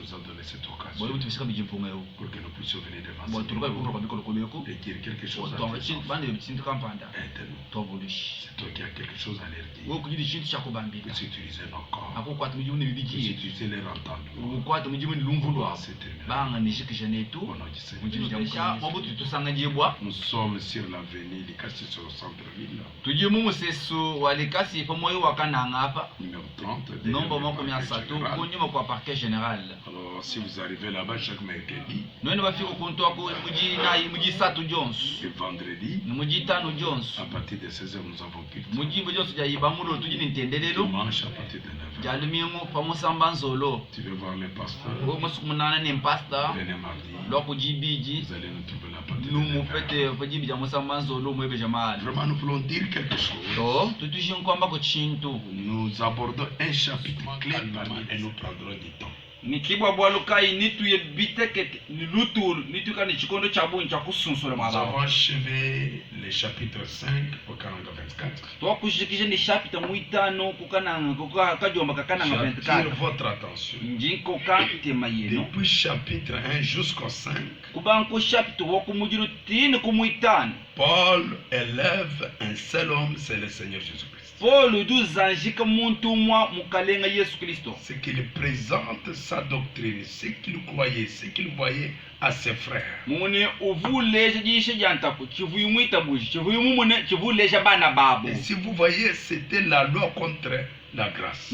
nous a donné cette occasion pour que nous puissions venir devant ce et dire quelque chose à tes enfants. Aide-nous. C'est toi qui as quelque chose à leur dire. Puisse utiliser nos corps. Puisse utiliser leur entendement. Nous sommes sur l'avenue Likasi sur le centre-ville. Numéro 30. Alors si vous arrivez là-bas chaque mercredi et vendredi à partir de 16h nous avons culte. Dimanche à partir de 9h. Tu veux voir les pasteurs? Venez mardi. Vous allez nous trouver là à partir de 9h. Vraiment nous voulons dire quelque chose. Nous abordons un chapitre clé parmi et nous prendrons du temps. Nous avons achevé le chapitre 5 au Kananga 24. J'attire votre attention. Depuis chapitre 1 jusqu'au 5, Paul élève un seul homme, c'est le Seigneur Jésus-Christ. Ce qu'il présente sa doctrine, ce qu'il croyait, ce qu'il voyait à ses frères. Et si vous voyez, c'était la loi contre la grâce.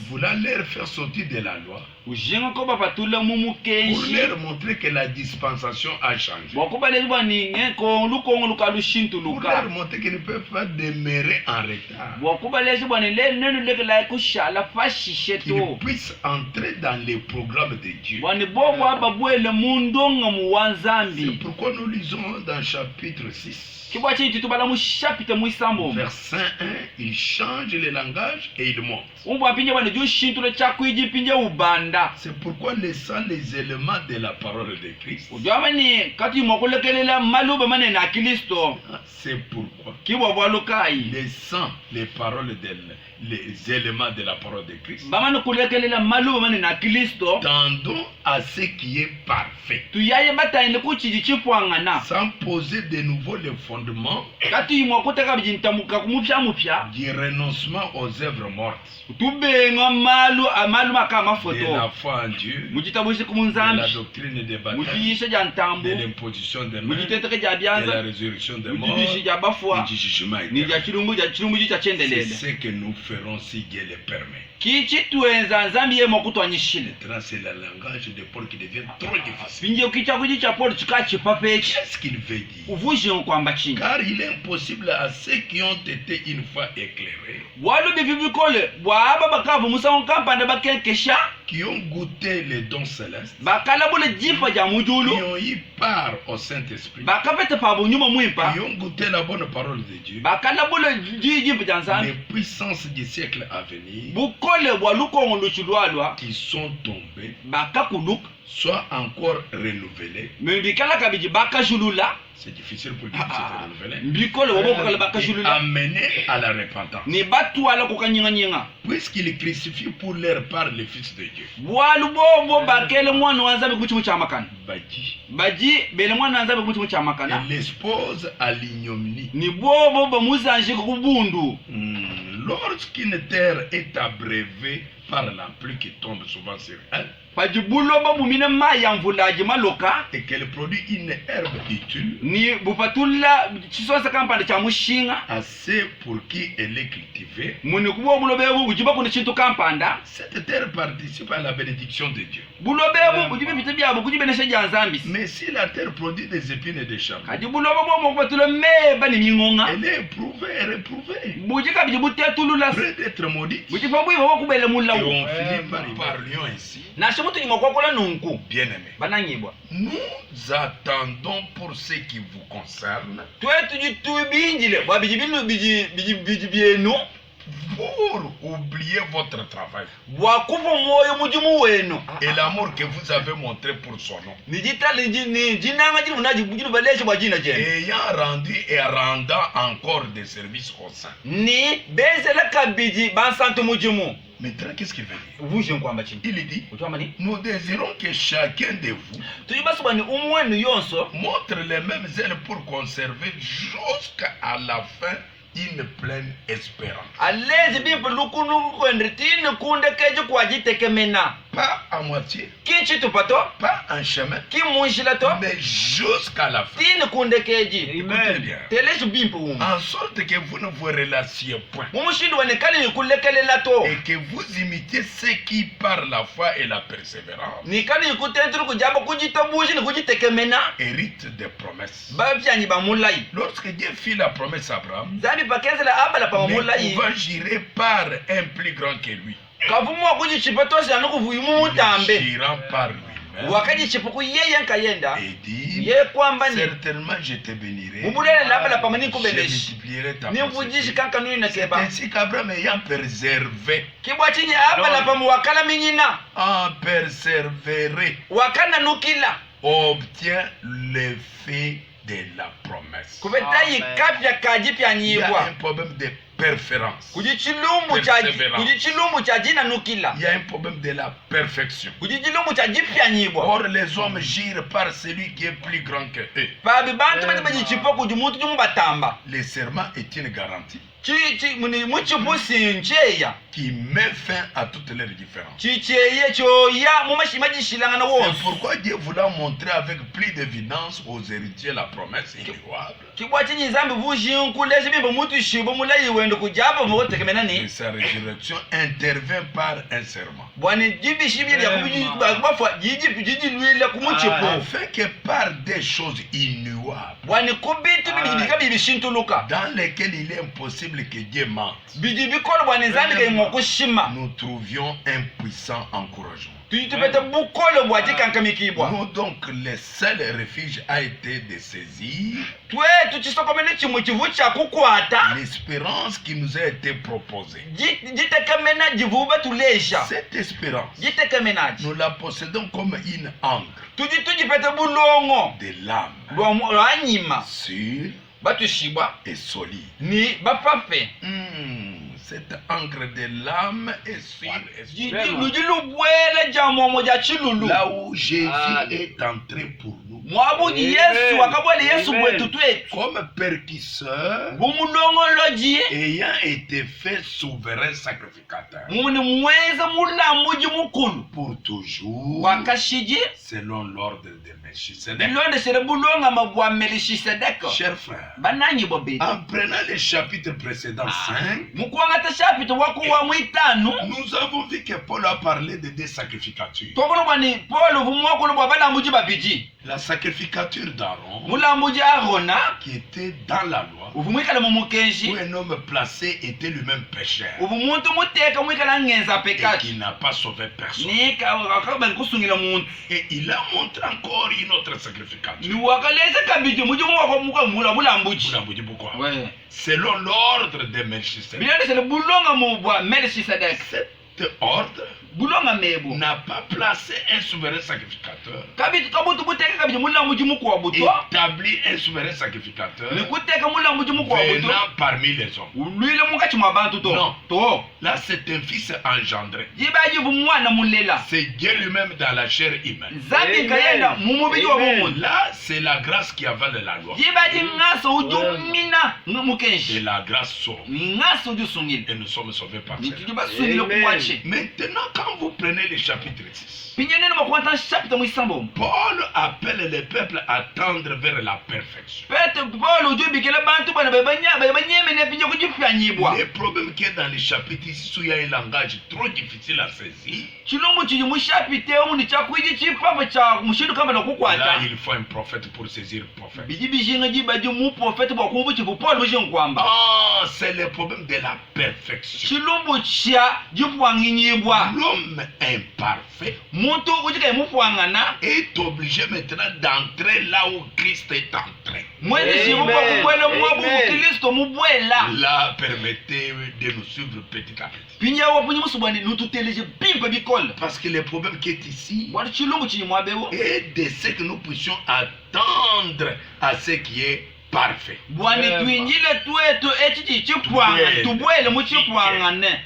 Voulant leur faire sortir de la loi pour leur montrer que la dispensation a changé. Pour leur montrer qu'ils ne peuvent pas demeurer en retard. Qu'ils puissent entrer dans les programmes de Dieu. C'est pourquoi nous lisons dans chapitre 6. Verset 1, il change le langage et il monte. C'est pourquoi laissant les éléments de la parole de Christ. C'est pourquoi laissant les paroles les éléments de la parole de Christ. Tendons à ce qui est parfait. Sans poser de nouveau les fondements du renoncement aux œuvres mortes. De la foi en Dieu, de la doctrine des baptêmes, de l'imposition des mains, de la résurrection des morts et du jugement éternel. C'est ce que nous ferons si Dieu le permet. Maintenant c'est le langage de Paul qui devient trop difficile. Qu'est-ce qu'il veut dire? Car il est impossible à ceux qui ont été une fois éclairés, qui ont goûté les dons célestes, qui ont eu part au Saint-Esprit, qui ont goûté la bonne parole de Dieu, les puissances du siècle à venir, qui sont tombés, soit encore renouvelés. C'est difficile pour qu'ils puissent se renouveler. Amenés à la repentance. Puisqu'ils crucifient pour leur part le Fils de Dieu. Et l'expose à l'ignominie. Lorsqu'une terre est abreuvée par la pluie qui tombe souvent sur elle, et qu'elle produit une herbe utile, assez pour qui elle est cultivée, cette terre participe à la bénédiction de Dieu. Mais si la terre produit des épines et des charbons, elle est éprouvée et réprouvée, près d'être maudite. Et on finit par parlions ici. Bien-aimés, nous attendons pour ce qui vous concerne Pour oublier votre travail. Et l'amour que vous avez montré pour son nom. Ayant rendu et rendant encore des services au sein. Maintenant, qu'est-ce qu'il veut dire? Il dit, nous désirons que chacun de vous montre les mêmes ailes pour conserver jusqu'à la fin une pleine espérance. Pas à moitié, pas en chemin, mais jusqu'à la fin. Écoutez bien. En sorte que vous ne vous relassiez point et que vous imitez ceux qui par la foi et la persévérance héritent des promesses. Lorsque Dieu fit la promesse à Abraham, ne pouvant jurer par un plus grand que lui, jurant par lui-même, et dit, certainement je te bénirai, je multiplierai ta postérité. C'est ainsi qu'Abraham ayant persévéré, obtient l'effet de la promesse. Il y a un problème de préférence. Il y a un problème de la perfection. Or les hommes girent par celui qui est plus grand que eux. Le serment est une garantie qui met fin à toutes les différences. C'est pourquoi Dieu voulait montrer avec plus d'évidence aux héritiers la promesse inouïable. Et sa résurrection intervient par un serment. Afin que par des choses inouïables, dans lesquelles il est impossible que Dieu mente, nous trouvions un puissant encouragement. Nous donc le seul refuge a été de saisir l'espérance qui nous a été proposée. Cette espérance, nous la possédons comme une encre de l'âme, sûre et solide. Cette encre de l'âme est sûre et solide. Là où Jésus est entré pour nous, comme perquisseur, ayant été fait souverain sacrificateur pour toujours, selon l'ordre de Melchisedec. Chers frères, en prenant le chapitre précédent 5, nous avons vu que Paul a parlé de deux sacrificatures. La sacrificature d'Aaron, qui était dans la loi, où un homme placé était lui-même pécheur et qui n'a pas sauvé personne. Et il a montré encore une autre sacrificature. Selon l'ordre de Melchisedec. Cet ordre n'a pas placé un souverain sacrificateur, établi un souverain sacrificateur venant parmi les hommes. Non, là c'est un fils engendré. C'est Dieu lui-même dans la chair humaine. Là c'est la grâce qui avale la loi. Et la grâce sauve. Et nous sommes sauvés par Dieu. Maintenant, quand vous prenez le chapitre 6, Paul appelle le peuple à tendre vers la perfection. Le problème qui est dans le chapitre 6, où il y a un langage trop difficile à saisir, là il faut un prophète pour saisir le prophète. C'est le problème de la perfection. L'homme imparfait est obligé maintenant d'entrer là où Christ est entré. Là, permettez de nous suivre petit à petit. Parce que le problème qui est ici est de ce que nous puissions attendre à ce qui est parfait.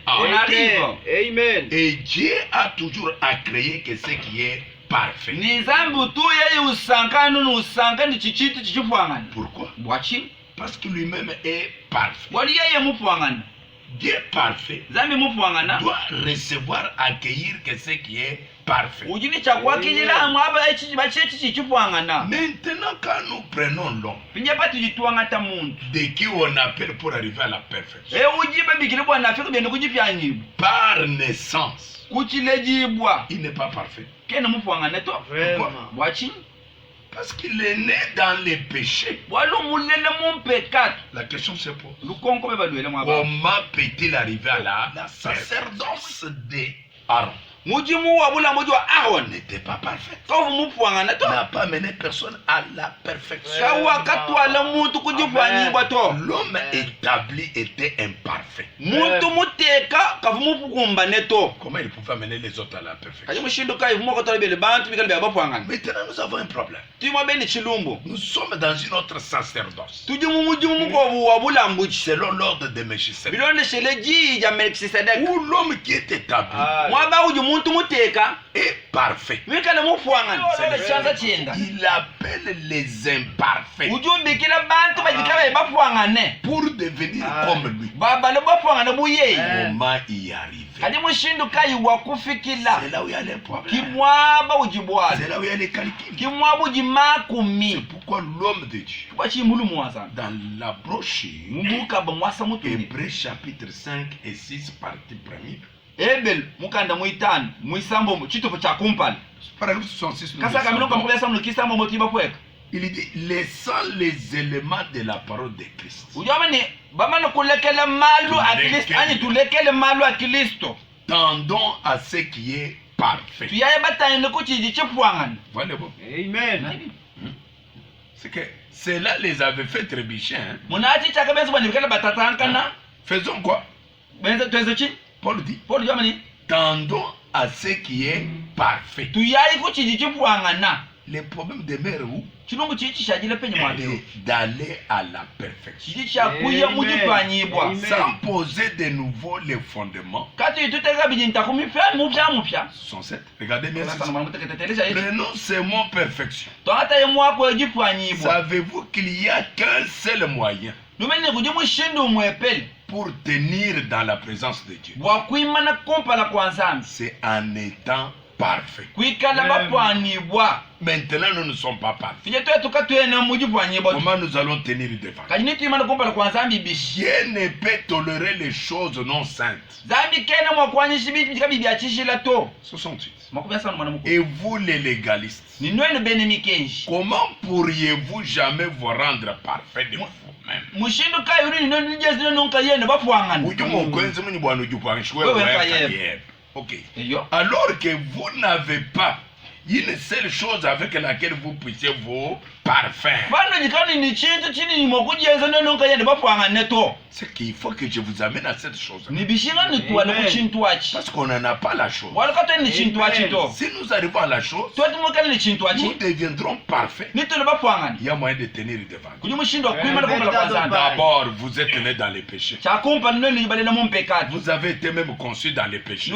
Amen. Et Dieu a toujours à créer que ce qui est parfait. Pourquoi? Parce que lui-même est parfait. Dieu parfait doit recevoir, accueillir que ce qui est parfait. Maintenant, quand nous prenons l'homme, de qui on appelle pour arriver à la perfection, par naissance, il n'est pas parfait. Pourquoi? Parce qu'il est né dans les péchés. La question se pose. Comment peut-il arriver à la sacerdoce d'Aaron? N'était pas parfait. N'a pas mené personne à la perfection. L'homme établi était imparfait. Comment il pouvait amener les autres à la perfection? Maintenant, nous avons un problème. Nous sommes dans une autre sacerdoce. Selon l'ordre de Melchisedec. Où l'homme qui est établi est parfait. Il appelle les imparfaits pour devenir comme lui. Comment y arriver? C'est là où il y a les problèmes. C'est là où il y a les calculs. C'est pourquoi l'homme de Dieu, dans la brochure Hébreux chapitre 5 et 6 partie première, Ebel mukanda muitano muisambo chitopo cha kumpala paragraphe 66 il dit laissant les éléments de la parole de Christ, tendons à ce qui est parfait. Voilà. Amen. C'est que cela les avait fait trébucher. Faisons quoi? Paul dit tendons à ce qui est parfait. Le problème demeure où? D'aller à la perfection. Sans poser de nouveau les fondements. 67. Regardez bien ceci. Prenons ce mot perfection. Savez-vous qu'il n'y a qu'un seul moyen pour tenir dans la présence de Dieu? C'est en étant parfait. Maintenant, nous ne sommes pas parfaits. Comment nous allons tenir devant? Dieu ne peut tolérer les choses non saintes. 68. Et vous les légalistes, comment pourriez-vous jamais vous rendre parfait de vous-même? Ok. Alors que vous n'avez pas une seule chose avec laquelle vous puissiez vous parfaire, c'est qu'il faut que je vous amène à cette chose. Parce qu'on n'en a pas la chose. Si nous arrivons à la chose, nous deviendrons parfaits. Il y a moyen de tenir devant. D'abord, vous êtes né dans les péchés. Vous avez été même conçu dans les péchés.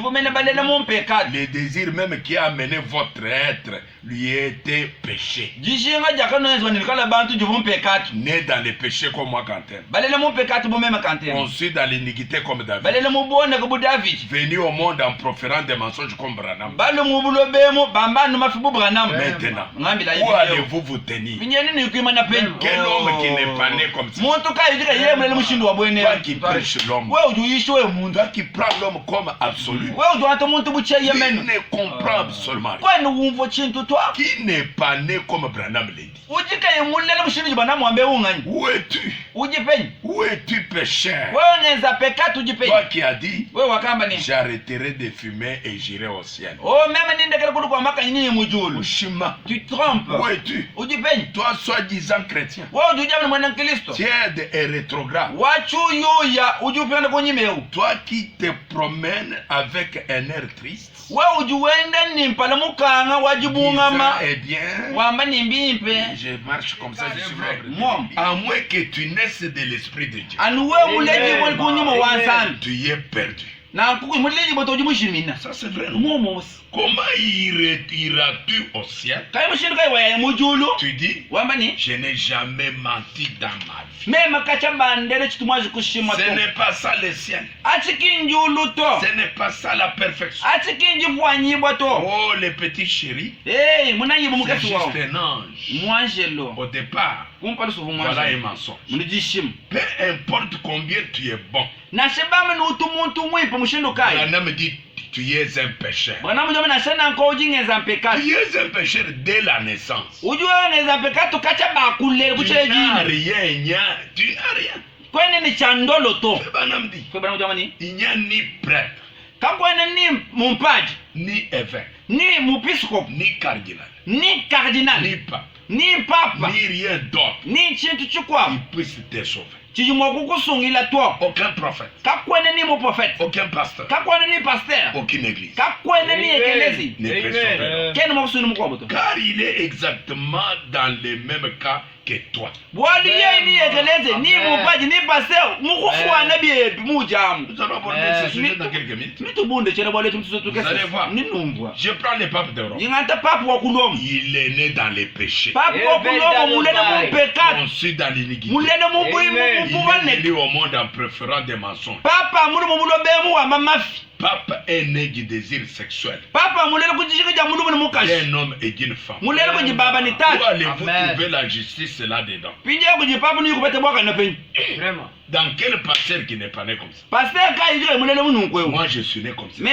Les désirs même qui a amené votre être lui était péché. Né dans les péchés comme moi Quentin. Conçu dans l'iniquité comme David. Venu au monde en proférant des mensonges comme Branham. Maintenant, où allez-vous vous tenir? Quel homme qui n'est pas né comme ça? Toi qui prêches l'homme, toi qui prends l'homme comme absolu, qui ne comprend absolument rien, qui n'est pas né comme Branham l'a dit. Où es-tu? Où es-tu pécheur? Toi qui as dit, j'arrêterai de fumer et j'irai au ciel. Tu trompes. Où es-tu? Toi, soi-disant chrétien, tiède et rétrograde. Toi qui te promènes avec un air triste, disant, eh bien, je marche comme ça, je suis l'ombre. À moins que tu naisses de l'Esprit de Dieu, tu es perdu. Ça c'est vrai, non? Comment iras-tu au ciel? Tu dis, je n'ai jamais menti dans ma vie. Ce n'est pas ça le ciel. Ce n'est pas ça la perfection. Oh, les petits chéris, c'est juste un ange. Au départ, voilà un mensonge. Peu importe combien tu es bon. Branham me dit, tu es un pécheur. Tu es un pécheur dès la naissance. Tu n'as rien, tu n'as rien. Branham dit, il n'y a ni prêtre, ni évêque, ni cardinal, ni pape, ni rien d'autre qui puisse te sauver. Aucun prophète, aucun pasteur, aucune église ne peut sauver. Car il est exactement dans le même cas que toi. Nous allons aborder ce sujet dans quelques minutes. Vous allez voir. Je prends le pape de Rome. Il est né dans les péchés, conçu dans l'iniquité. Il est venu au monde en préférant des mensonges. Pape est né du désir sexuel d'un homme et d'une femme. Où allez-vous trouver la justice là-dedans? Dans quel pasteur qui n'est pas né comme ça? Moi je suis né comme ça. Où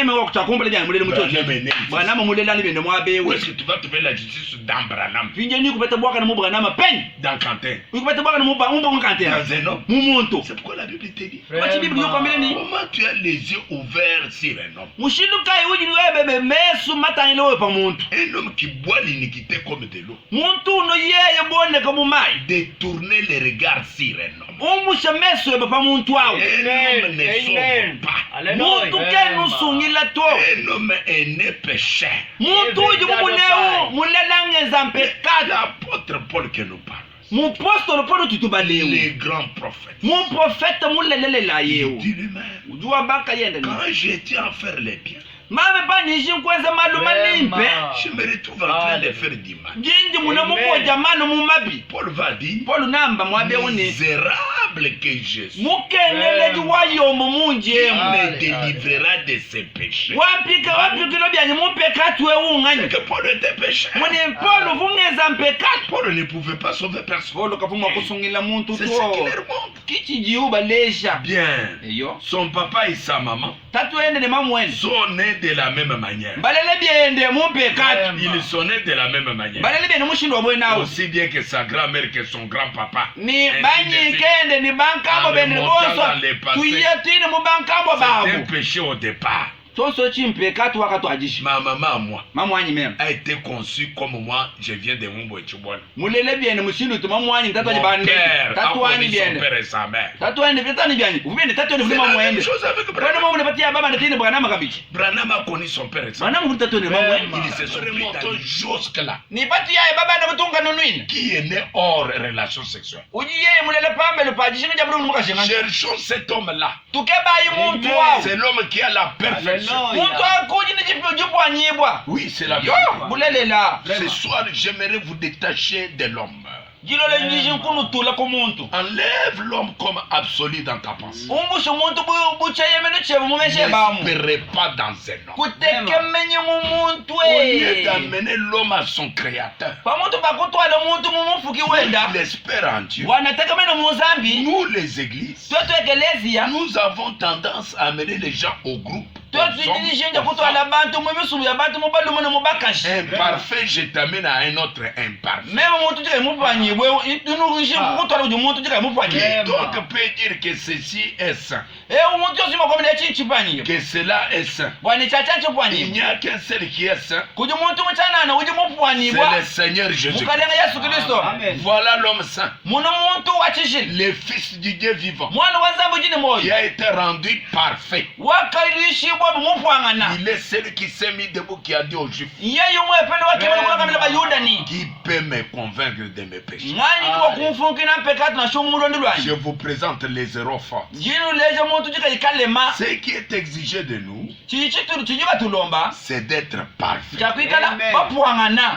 est-ce que tu vas trouver la justice dans Branham? Dans Quentin? Dans Zénon? C'est pourquoi la Bible te dit, comment tu as les yeux ouverts sur un homme? Un homme qui boit l'iniquité comme de l'eau, détourner les regards sur un homme. Un homme ne sauve pas. Un homme est né pécheur. L'apôtre Paul que nous parlons, les grands prophètes, il dit lui-même, quand j'étais en faire les biens, je me retrouve en train de faire du mal. Paul va dire, misérable que je suis, qui me délivrera de ses péchés. C'est que Paul était pécheur. Paul ne pouvait pas sauver personne. C'est ce qui leur montre. Bien, son papa et sa maman sont nés de la même manière. Ils sont nés de la même manière. Aussi bien que sa grand-mère que son grand-papa. C'est un péché au départ. Ma maman, moi, a été conçue comme moi, je viens de Mumbo et Chubon. Mon père a connu son père et sa mère. C'est la même chose avec Branham. Branham a connu son père et sa mère. Ils se sont remontés jusque-là. Qui est né hors relation sexuelle? Cherchons cet homme-là. C'est l'homme qui a la perfection. Oui, c'est la vérité. Ce soir, j'aimerais vous détacher de l'homme. Enlève l'homme comme absolu dans ta pensée. N'espérez pas dans un homme. Au lieu d'amener l'homme à son créateur, il espère en Dieu. Nous, les églises, nous avons tendance à amener les gens au groupe Imparfait, je t'amène à un autre imparfait. Donc peut dire que ceci est saint, que cela est saint. Il n'y a qu'un seul qui est saint, c'est le Seigneur Jésus. Voilà l'homme saint, le Fils du Dieu vivant, qui a été rendu parfait. Il est celui qui s'est mis debout, qui a dit aux Juifs, qui peut me convaincre de mes péchés. Je vous présente les héros forts. Ce qui est exigé de nous, c'est d'être parfait.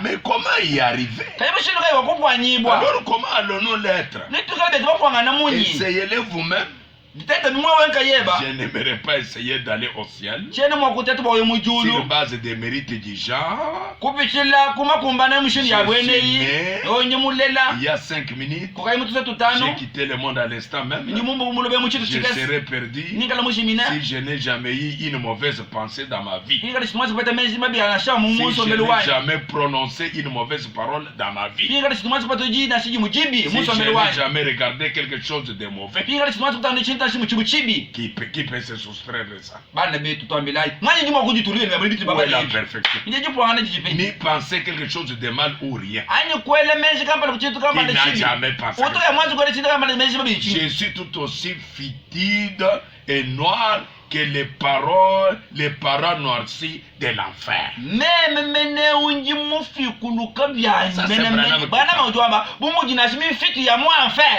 Mais comment y arriver? Alors comment allons-nous l'être? Essayez-le vous-même. Je n'aimerais pas essayer d'aller au ciel sur base des mérites du genre. Il y a 5 minutes, j'ai quitté le monde à l'instant même. Je serais perdu si je n'ai jamais eu une mauvaise pensée dans ma vie. Si je n'ai jamais prononcé une mauvaise parole dans ma vie. Si je n'ai jamais regardé quelque chose de mauvais. Qui peut se soustraire de ça? Où est la perfection? Ni penser quelque chose de mal ou rien. Il n'a jamais pensé. Je suis tout aussi fitide et noir que les paroles noircies de l'enfer.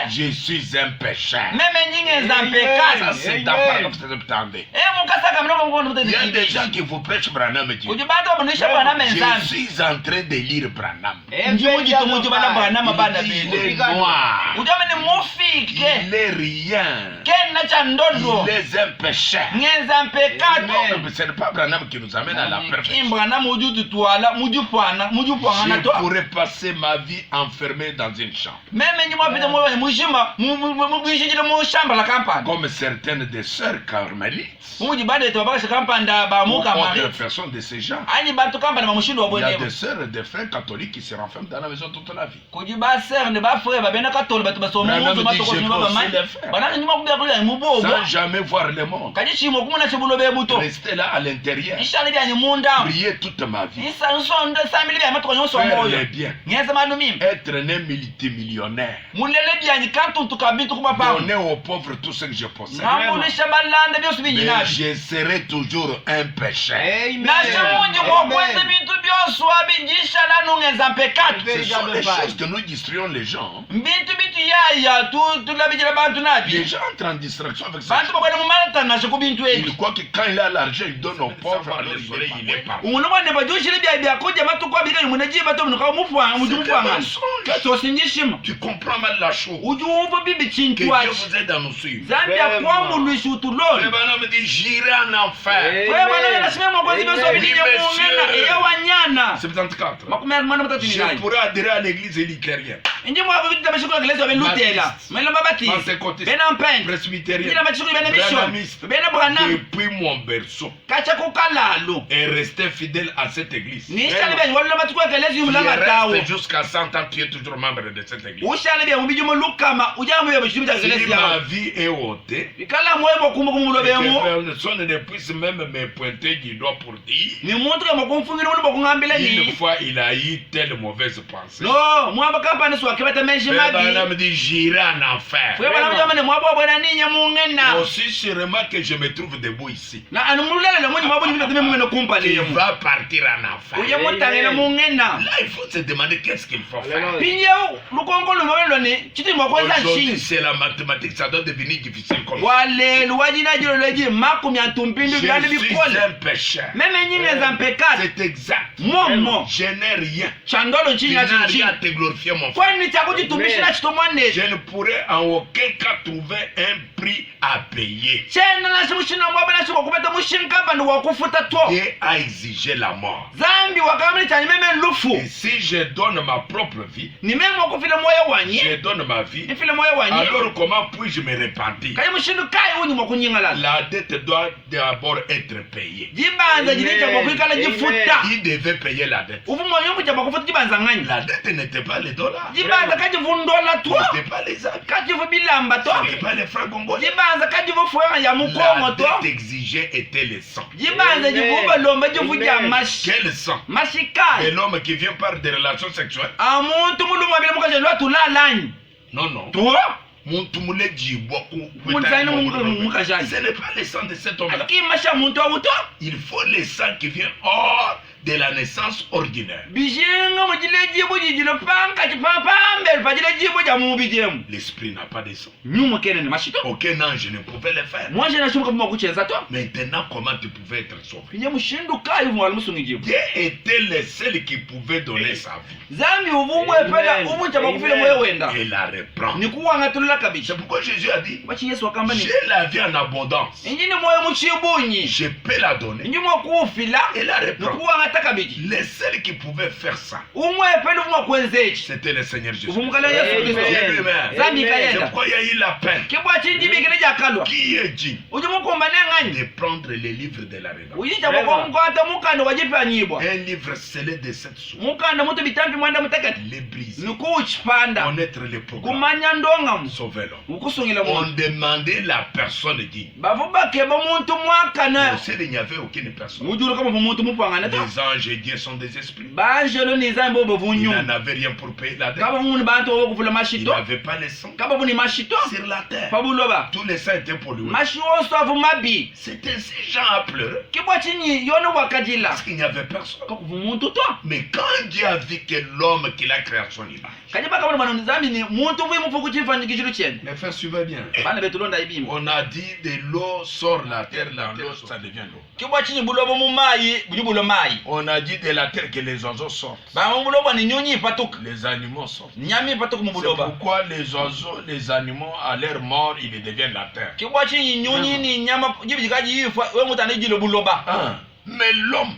Je suis un pécheur. Ça, c'est ta parole que vous entendez. Il y a des gens qui vous prêchent Branham. Je suis en train de lire Branham. Il est noir. Il est rien. Il est un pécheur. Ce n'est pas Branham qui nous amène à la perfection. Je pourrais passer ma vie enfermé dans une chambre. Comme certaines des sœurs carmélites ou autres personnes de ces gens. Il y a des sœurs et des frères catholiques qui se renferment dans la maison toute la vie. Sans jamais voir le monde. Rester là à l'intérieur. Prier toute ma vie. Faire le bien. Être un multimillionnaire. Donner aux pauvres tout ce que je possède. Mais je serai toujours un pécheur. Ce sont les choses que nous distrions les gens. Les gens entrent en distraction avec ça. Il croit que quand il a l'argent, il donne aux pauvres, à les oreilles, il est partout. Tu comprends mal la chose. Que Dieu vous aide à nous suivre. Me dit, j'irai en enfer. 74. Je pourrais adhérer à l'église élytérienne. Presbytérien, depuis mon berceau, et rester fidèle à cette église. Tu restes jusqu'à 100 ans, tu es toujours membre de cette église. Si ma vie est ôtée, et que personne ne puisse même me pointer du doigt pour dire une fois il a eu telle mauvaise pensée. Me dit, j'irai en enfer. Aussi sûrement que je me trouve debout ici. Il va partir en enfer. Là, il faut se demander qu'est-ce qu'il faut faire. Aujourd'hui, c'est la mathématique, ça doit devenir difficile comme ça. Je suis un pécheur. C'est exact. Je n'ai rien. Tu n'as rien à te glorifier, mon frère. Je ne pourrais en aucun cas trouver un prix à payer. Dieu a exigé la mort. Et si je donne ma propre vie, je donne ma vie, alors comment puis-je me repentir? La dette doit d'abord être payée. Qui devait payer la dette? La dette n'était pas les dollars. Ce n'était pas les habits. Ce n'était pas les francs congolais. La dette exigée était le sang. Quel sang? Et l'homme qui vient par des relations sexuelles? Non, non. Ce n'est pas le sang de cet homme-là. Il faut le sang qui vient hors de la naissance ordinaire. L'esprit n'a pas de sang. Aucun ange ne pouvait le faire. Maintenant, comment tu pouvais être sauvé? Dieu était le seul qui pouvait donner sa vie et la reprendre. C'est pourquoi Jésus a dit, j'ai la vie en abondance. Je peux la donner et la reprendre. Le seul qui pouvait faire ça, c'était le Seigneur Jésus. C'est pourquoi il y a eu la peine. Qui est dit de prendre les livres de la rédemption? Un livre scellé de 7 sous. Les briser. Connaître le programme. Sauver l'homme. On demandait la personne digne. Mais il n'y avait aucune personne. Les anges et Dieu sont des esprits. Ils n'en avaient rien pour payer la dette. Ils n'avaient pas les sang sur la terre. Tous les saints étaient pour lui. C'était ainsi Jean a pleuré. Parce qu'il n'y avait personne. Mais quand Dieu a vu que l'homme qu'il a créé à son image. Mais frère, suivez bien. On a dit de l'eau sort la terre, l'eau ça devient l'eau. On a dit de la terre que les oiseaux sortent. Les animaux sortent. C'est pourquoi les oiseaux, les animaux, à leur mort, ils deviennent la terre. Mais l'homme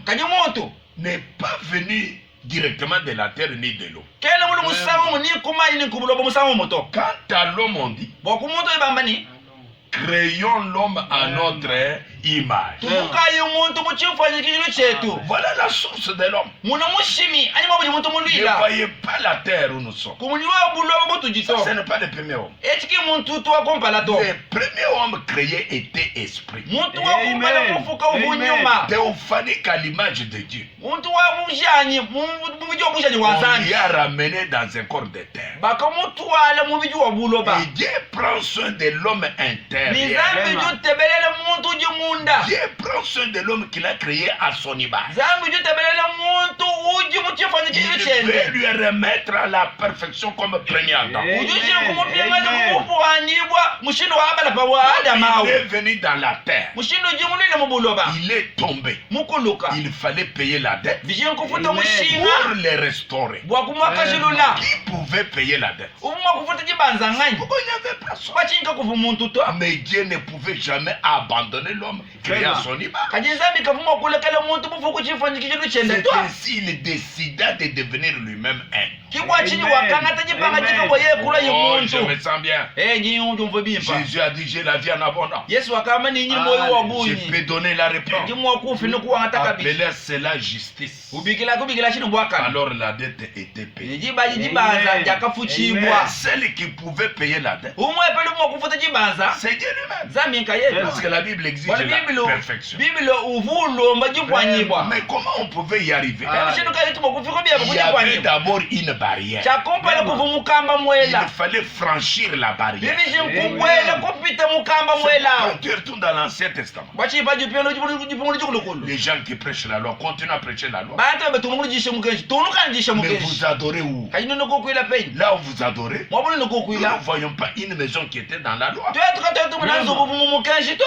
n'est pas venu directement de la terre ni de l'eau. Quant à l'homme, on dit, créons l'homme à notre image. Voilà la source de l'homme. Ne voyez pas la terre où nous sommes. Ce n'est pas le premier homme. Le premier homme créé était esprit. Théophanique à l'image de Dieu. On l'y a ramené dans un corps de terre. Et Dieu prend soin de l'homme intérieur. Dieu prend soin de l'homme qu'il a créé à son image. Il veut lui remettre à la perfection comme premier Adam. Il est venu dans la terre. Il est tombé. Il fallait payer la dette pour le restaurer. Qui pouvait payer la dette? Pourquoi il n'y avait personne? Mais Dieu ne pouvait jamais abandonner l'homme créé à son image. C'est ainsi il décida de devenir lui-même un. Oh, je me sens bien. Jésus a dit j'ai la vie en abondance. Je peux donner la réponse. Appelez cela justice. Alors la dette était payée. Mais celle qui pouvait payer la dette, c'est Dieu lui-même. Parce que la Bible exige la perfection. Mais comment on pouvait y arriver? Il y avait d'abord une barrière. Il fallait franchir la barrière. Quand tu retournes dans l'Ancien Testament, les gens qui prêchent la loi continuent à prêcher la loi. Mais vous adorez où? Là où vous adorez, nous ne voyons pas une maison qui était dans la loi.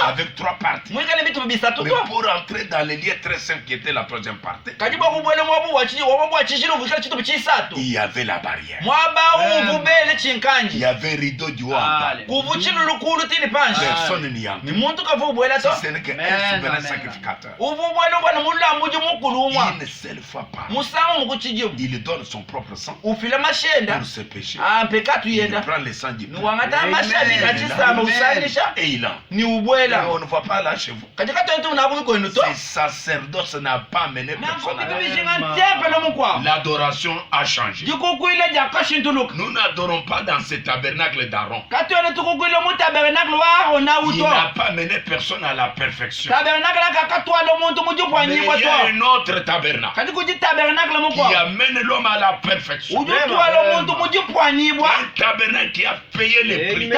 Avec 3 parties. Mais pour entrer dans les lieux très saints qui était la troisième partie, il y avait la barrière. Il y avait un rideau du haut en bas. Personne n'y entre. Si ce n'est qu'un souverain sacrificateur. Une seule fois par an, il donne son propre sang pour se pécher. Il prend le sang du peuple et il entre. On ne voit pas là chez vous. Ce sacerdoce n'a pas mené personne à l'adoration a changé. Nous n'adorons pas dans ce tabernacle d'Aaron. Il n'a pas mené personne à la perfection. Mais il y a un autre tabernacle qui amène l'homme à la perfection. Un tabernacle qui a payé les prix. Qui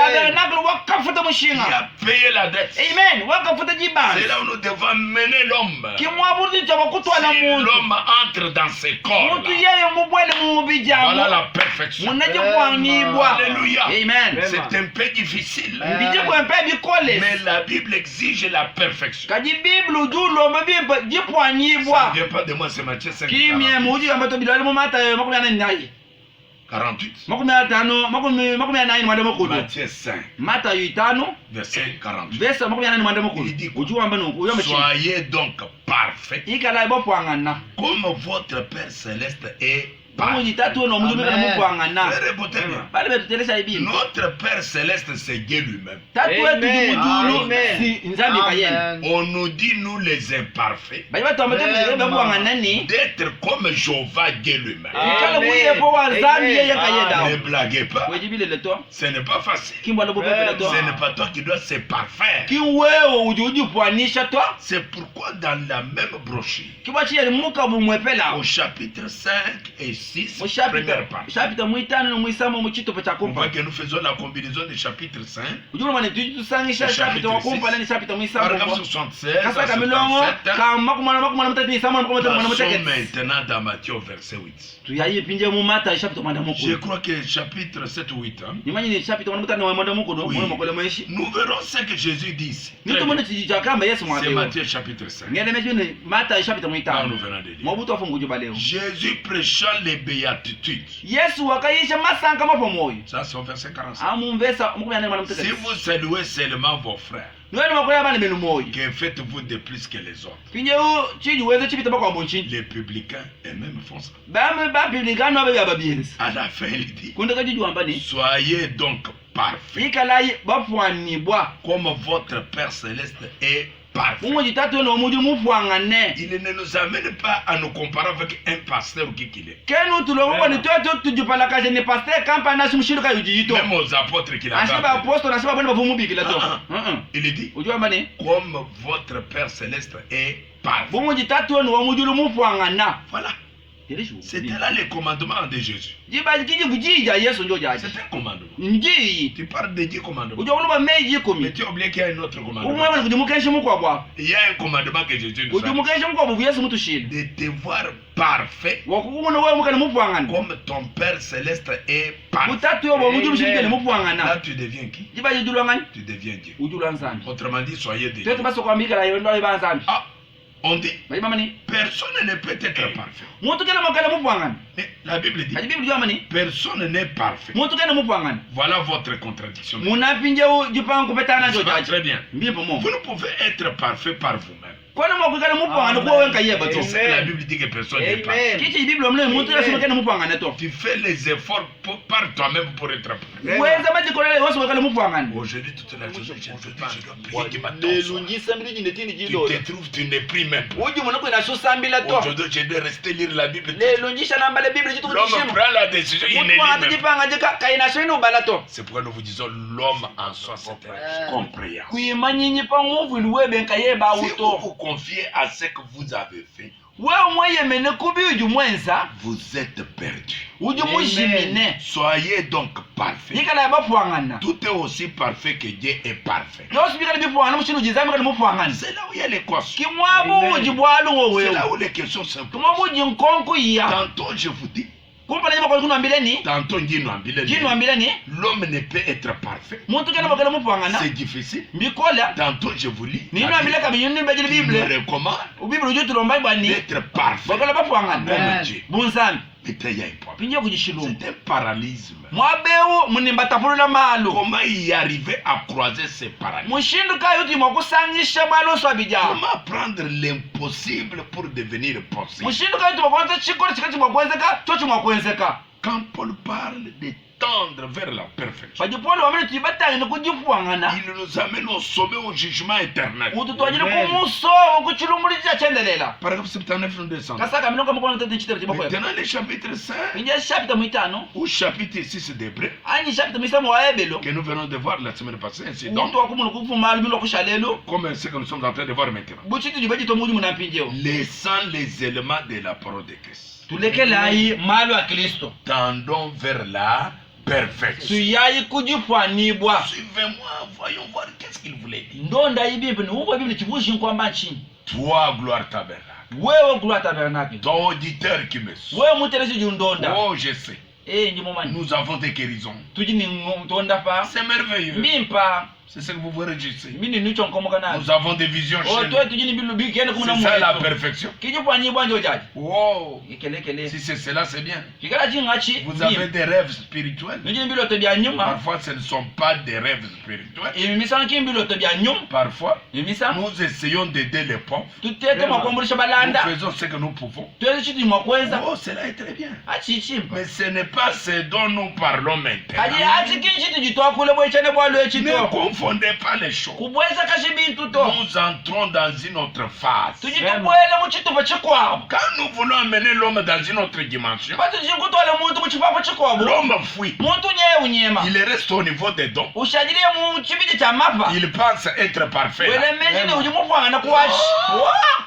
a payé la dette. C'est là où nous devons mener l'homme. Si l'homme entre dans ses corps, voilà la perfection. Alléluia. Amen. C'est un peu difficile. Mais la Bible exige la perfection. Ça ne vient pas de moi, c'est Matthieu 5. 48. Matthieu 5. Verset 48. Il dit quoi? Soyez donc parfaits comme votre Père Céleste est notre Père Céleste, c'est Dieu lui-même. On nous dit, nous les imparfaits, d'être comme Jéhovah Dieu lui-même. Ne blaguez pas. Ce n'est pas facile. Ce n'est pas toi qui dois se parfaire. C'est pourquoi dans la même brochure, au chapitre 5 et 6, première partie, on voit que nous faisons la combinaison du chapitre 5, chapitre 6, paragraphe 76 à 77. Passons maintenant dans Matthieu verset 8. Je crois que chapitre 7 ou 8. Oui. Nous verrons ce que Jésus dit ici. C'est Matthieu chapitre 5. Là, nous venons de lire. Jésus prêchant les béatitudes. Ça, c'est au verset 45. Si vous saluez seulement vos frères, que faites-vous de plus que les autres? Les publicains eux-mêmes font ça. À la fin, il dit, soyez donc parfaits comme votre Père Céleste est parfait. Il ne nous amène pas à nous comparer avec un pasteur qui qu'il est. Même aux apôtres qu'il a fait. Il dit, comme votre Père Céleste est parfait. Voilà. C'était là le commandement de Jésus. C'est un commandement. Tu parles de 10 commandements. Mais tu as oublié qu'il y a un autre commandement. Il y a un commandement que Jésus nous a dit. De te voir parfait comme ton Père Céleste est parfait. Là tu deviens qui? Tu deviens Dieu. Autrement dit, soyez des dieux. Ah, on dit, personne ne peut être parfait. Mais la Bible dit, personne n'est parfait. Voilà votre contradiction. Très bien. Vous ne pouvez être parfait par vous-même. C'est la Bible dit que personne n'est parfait. Tu fais les efforts par toi-même pour être parfait. Aujourd'hui, toute la journée, je dois prier qui m'attend. Tu te trouves, tu n'es plus même. Aujourd'hui, je dois rester lire la Bible. L'homme prend la décision, il n'est même. C'est pourquoi nous vous disons, l'homme en soi, c'est incompréhensible. Si vous vous confiez à ce que vous avez fait, vous êtes perdu. Soyez donc parfaits. Tout est aussi parfait que Dieu est parfait. C'est là où il y a les questions. C'est là où les questions sont posées. Tantôt je vous dis, tantôt l'homme ne peut être parfait. C'est difficile. Tantôt je vous lis, il me recommande d'être parfait comme Dieu. pinje kujishilungu c'est un paralysme. mwabeu munimba tapulula malo Comment y arriver à croiser ces paralysmes? mushindu kayuti mwakusangisha malo swabija Comment prendre l'impossible pour devenir possible? mushindu kayuti mwakuanza chikoli chikati mwakwenzeka chochi mwakwenzeka. Quand Paul parle de tendre vers la perfection, pajipolo wamene tuibatange nikujifuangana il nous amène au sommet au jugement éternel. ututwanyire kumuso kuchilumulija chendelela. Paragraphe 79 nous descend. kasaka minonga mukona tete chitero chibako Maintenant le chapitre 5 pinje chapita muitano ou chapitre 6 d'Hébreux anyi chapita muisamo wa ebelo que nous venons de voir la semaine passée. Ainsi donc, umuntu wakumuna kufuma alumilo kushalelo comme ce que nous sommes en train de voir maintenant. buchiti jibajito muji munampinjeo Laissant les éléments de la parole de Christ, tulekelayi malo ya Kristo tendons vers la perfection. tuyayi kujifwanibwa. Suivez-moi, voyons voir qu'est-ce qu'il voulait dire. ndonda ibimbi niumva ibimbi chivushi nkwamba nchini Toi, gloire tabernacle. wewe gloire tabernacle Ton auditeur qui me suit. wewe muteresi jundonda Oh, je sais. njimomani Nous avons des guérisons. tuji ni ntonda pa C'est merveilleux. mbimpa C'est ce que vous vous réjouissez. mini nicho nkomoka nazo Nous avons des visions o chez to nous. tuji ni bilu bikene kumuna C'est ça la mweto perfection. kijifwanibwa njo jaji Wow. ikelekele Si c'est cela, c'est bien. kikala chingachi Vous avez des rêves spirituels. nji ni biloto bya nyuma Parfois, ce ne sont pas des rêves spirituels. imimisa nkibiloto bya nyuma Parfois, imimisa nous essayons d'aider les pauvres. tutete mwakombolisha Nous balanda faisons ce que nous pouvons. twezi chiti mwakwenza Oh, cela est très bien. achichimpa Mais ce n'est pas ce dont nous parlons maintenant. aji achikinchiti jitwakule bwechane bwalo Ne echito confondez pas les choses. kubweza kashi bintu to Nous entrons dans une autre phase. tujitubwele muchitupa chikwabo Quand nous voulons amener l'homme dans une autre dimension, bati tujikutwale muntu muchipapo chikwabo l'homme fuit. muntu nyewe unyema Il reste au niveau des dons. ushajiliye mu chibidi cha mapa Il pense être parfait. wele mejini ujimufwangana kuwashi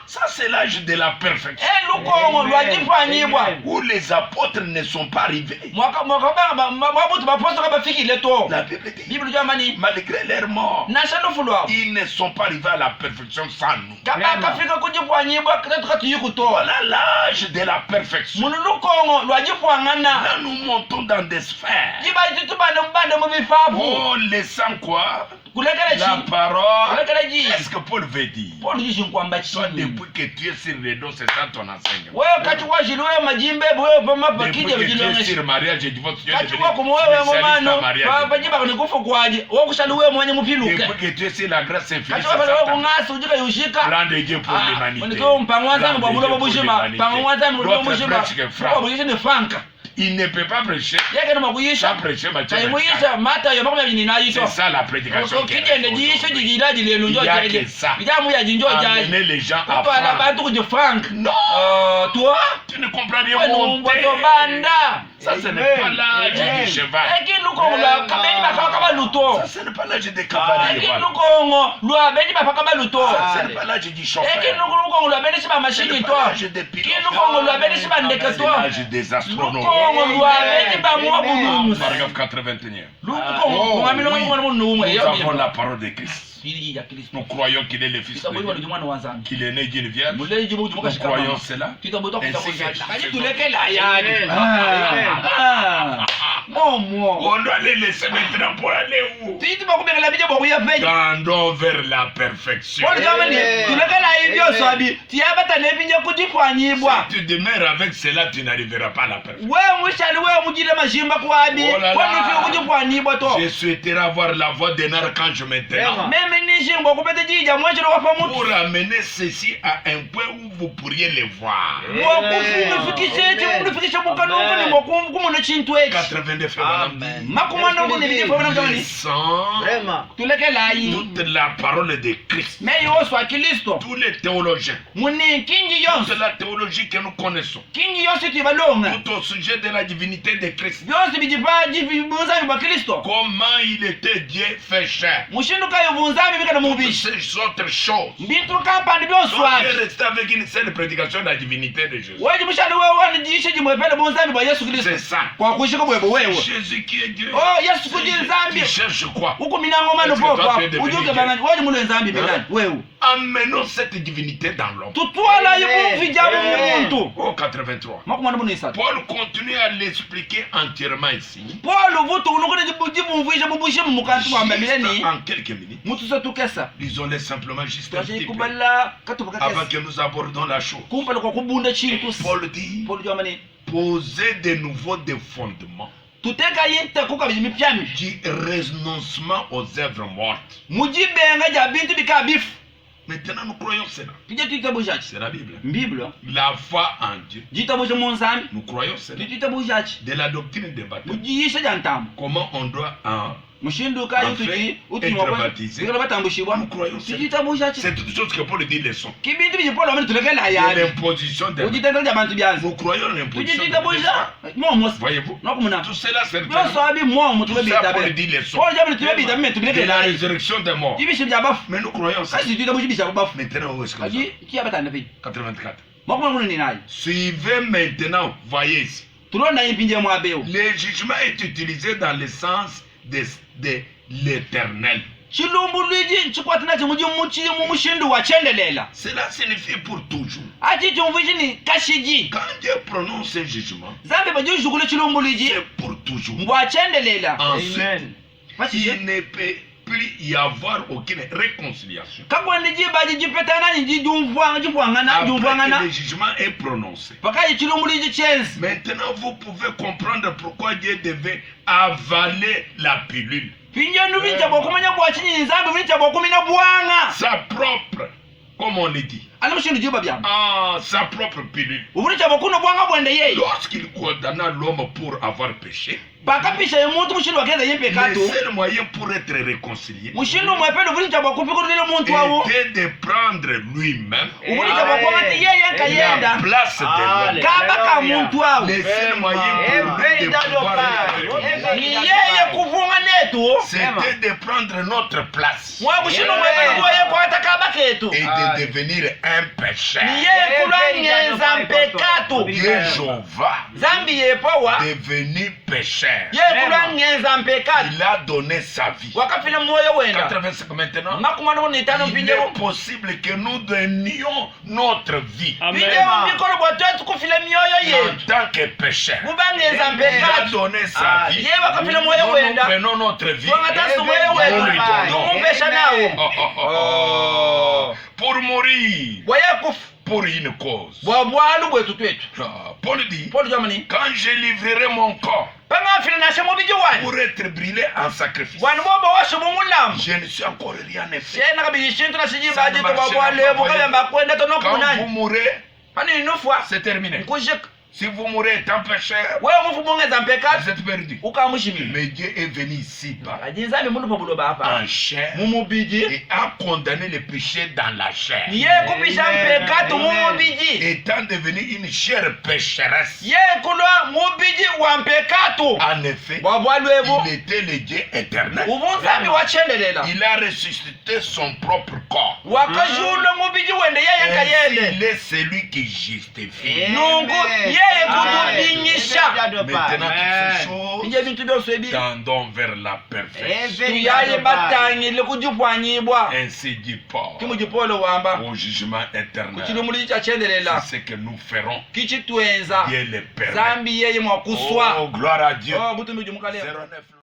Ça, c'est l'âge de la perfection. lukongo lwajifwanyibwa Où les apôtres ne sont pas arrivés. mwabutu bapostoka bafikile to La Bible dit, bibulu jamani malgré leur mort, nashanufu lwabo ils ne sont pas arrivés à la perfection sans nous. kafika kujifwanyibwa tukatuyikutola Voilà l'âge de la perfection. munu lukongo lwajifwangana Là, nous montons dans des sphères. jibajitubane mubande mubifabu Oh, laissant quoi? kulekele La chi parole. kulekele ji Qu'est-ce que Paul veut dire? polo jishinkwamba Toi, chini depuis que tu es sur les dos, c'est ça ton enseignement. wewe kati wajili wewe majimbe wewe pamapa Depuis kije que tu es bijilongesha sur mariage et divorce, tu es kati devenu wako wewe spécialiste mumano en mariage. pajiba kunikufa kwaje wokushali wewe mwenye mupiluke Depuis que tu es sur la grâce infinie, kati c'est wako wewe ça. kungasa ujika yushika Plan de Dieu pour l'humanité. ndiko mpango wanzangu bwa bulo bushima mpango wanzangu bwa L'autre bushima prêche que kwa frappe. bushima ne fanka Il ne peut pas prêcher yake no sans makuyisha prêcher Matthieu kai 24. muyisha mata yo makumya bini nayito C'est ça la prédication. kijende jisho jigiraji lelo njo Il y a jaje que ça. bijamu ya jinjo jaje Amener les gens à kwa la franc. bantu kujifrank Non, toi tu ne comprends rien. wewe Monter. umbo banda Ça, ce n'est pas l'âge du cheval. ekilukongo lwa kabeni bafaka kabaluto Ça, ce n'est pas l'âge des cavaliers. ekilukongo lwa beni bafaka kabaluto Ça, ce n'est pas l'âge du chauffeur. ekilukongo lwa beni siba Ce mashini n'est to pas l'âge des pilotes. kilukongo lwa beni siba ndeke C'est to l'âge des astronomes. lukongo lwa beni bamwa bulumusi Paragraphe 81. lukongo kunga milongo ngwana munhu umwe Nous avons la parole de Christ. fili ya Kristo Nous croyons qu'il est le Fils de kitabulwa Dieu, ndi mwana wanzangu qu'il est né d'une vierge. muleji jimu Nous croyons cela. kitabulwa Ainsi kutakuja que- kaji tulekela yani momo On doit les laisser maintenant pour aller où? titi bakubekela bije bokuya penye Tendons vers la perfection. Poli jamani tulekela hivyo swabi tiyabata nebinje kujifanyibwa Si tu demeures avec cela, tu n'arriveras pas à la perfection. wewe mwishali wewe mujile mashimba kwabi Oh là là. kwani fi kujifanyibwa to Je souhaiterais avoir la voix d'un archange maintenant meme nishingwa kupete jija mwachilo wafa mutu pour amener ceci à un point où vous pourriez les voir. mwakufumifikisheche mumulifikishe mukanungu ni mwakumuna chintu echi 82 frères, makumanungu ni bije fomana mjamani laissant tulekelayi toute la parole de Christ. me yoswa Kristo Tous les théologiens, muni kingi yonse toute la théologie que nous connaissons, kingi yonse tibalonga tout au sujet de la divinité de Christ. byonse bijipaji vibunzami bwa Kristo Comment il était Dieu fait chair. mushindukayo bunzami bikana Toutes mubishi ces autres choses. mbintu kampani Donc, byoswabi il est resté avec une seule prédication de la divinité de Jésus. weji mushali wewe wanijishe jimwepele bunzami bwa Yesu Kristo C'est ça. kwa kushika bwebo wewe Jésus qui est Dieu. oh Yesu kuji Tu nzambi cherches quoi? huku minango mano Est-ce que toi, popa tu es devenu ujuke Dieu? bangani weji mulo nzambi begani wewe Amenons cette divinité dans l'homme. tutwala yibumvi jabu muntu Au 83. makumana bunu isatu Paul continue à l'expliquer entièrement ici. Paul vutu unukune jibumvishe bubushi mukantu wa mbeleni Juste en quelques minutes. mutu setukesa Lisons-les simplement juste un petit peu. kubala katupa Avant kakesa que nous abordons la chose. kumpala kwa kubunda chintu Paul dit, Paul jamani poser de nouveaux des fondements du renoncement aux œuvres mortes. Maintenant, nous croyons cela. C'est la Bible. La foi en Dieu. Nous croyons cela. De la doctrine des baptêmes. Comment on doit être baptisé. Nous croyons cela. C'est toute chose que Paul dit leçon. L'imposition des nous croyons l'imposition des voyez-vous? Tout cela c'est tout ça Paul dit leçon. De la résurrection des morts. Mais nous croyons ça. Maintenant, où est-ce que nous sommes? 84. Suivez maintenant, voyez ici. Le jugement est utilisé dans le sens de l'éternel. Cela signifie pour toujours. Quand Dieu prononce un jugement, c'est pour toujours. Ensuite, il ne peut plus y avoir aucune réconciliation. Après que le jugement est prononcé. Maintenant, vous pouvez comprendre pourquoi Dieu devait avaler la pilule. Sa propre, comme on le dit. Sa propre pilule. Lorsqu'il condamna l'homme pour avoir péché, le seul moyen pour être réconcilié était de prendre lui-même la place de l'homme. Le seul moyen pour c'était de prendre notre place et de devenir un pécheur. Dieu Jéhovah devenu pécheur. Il a donné sa vie. 85 maintenant. Il est possible que nous donnions notre vie en tant que pécheur. Il a donné sa vie. Nous prenons notre vie. Nous lui donnons. Pour mourir. Pour une cause. Paul dit, quand je livrerai mon corps pour être brûlé en sacrifice, je ne suis encore rien fait. Quand vous mourrez, c'est terminé. Si vous mourrez étant pécheur, vous êtes perdu. Mais Dieu est venu ici en chair et a condamné le péché dans la chair. Étant devenu une chair pécheresse. En effet, il était le Dieu éternel. Il a ressuscité son propre corps. Et il est celui qui justifie. Maintenant, toutes ces choses tendons vers la perfection. Ainsi dit Paul au jugement éternel. C'est ce que nous ferons. Dieu le permet. Oh, gloire à Dieu. 09